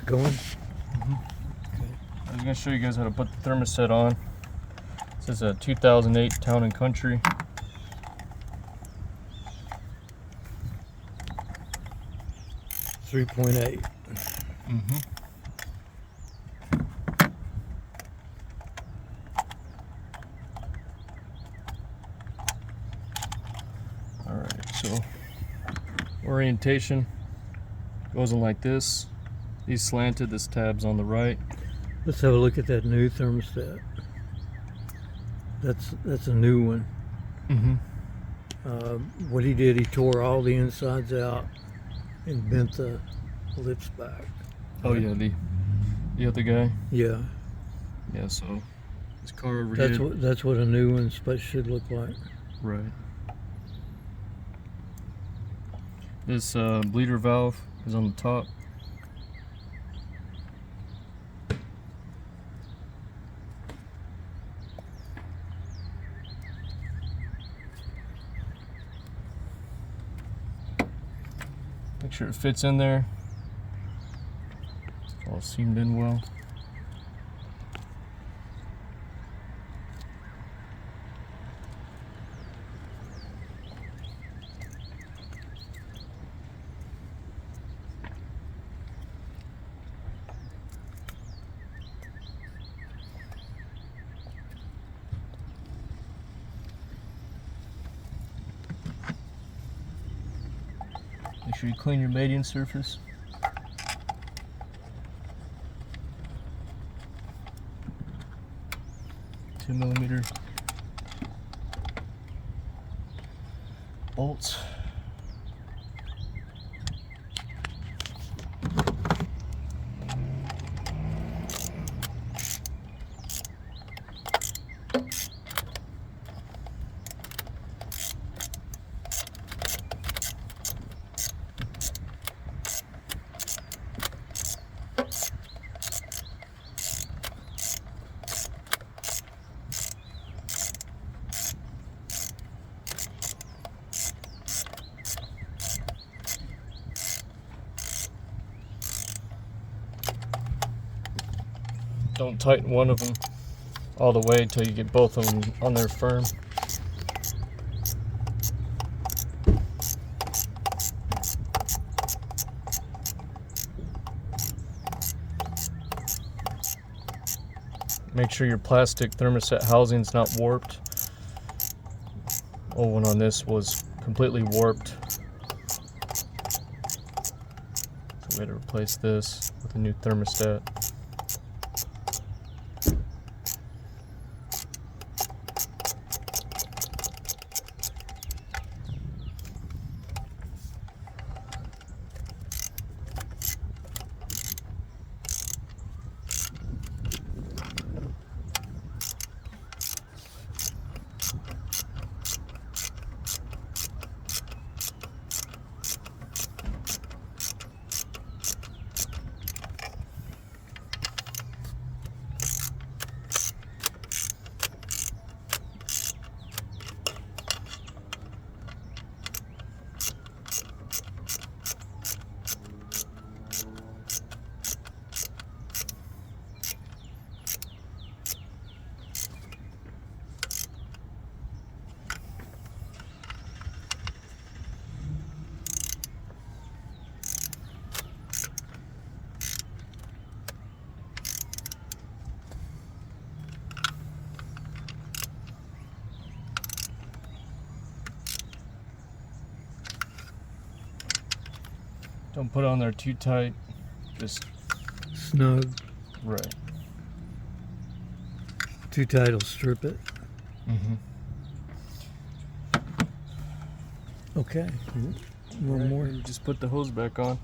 going? Mm-hmm. Okay. I was going to show you guys how to put the thermostat on. This is a 2008 Town & Country. .8. Mm-hmm. Alright, so orientation goes in like this. These slanted, this tab's on the right. Let's have a look at that new thermostat. That's a new one. Mm-hmm. What he did, he tore all the insides out and bent the lips back. Oh yeah, the other guy. Yeah. Yeah, so this car overheated. That's what a new one should look like. Right. This bleeder valve is on the top. Make sure it fits in there. It's all seamed in well. Make sure you clean your mating surface. Two millimeter bolts. Don't tighten one of them all the way until you get both of them on there firm. Make sure your plastic thermostat housing's not warped. Old one on this was completely warped. So we had to replace this with a new thermostat. Don't put it on there too tight, just snug. Right. Too tight will strip it. Mm-hmm. Okay. One more. Just put the hose back on.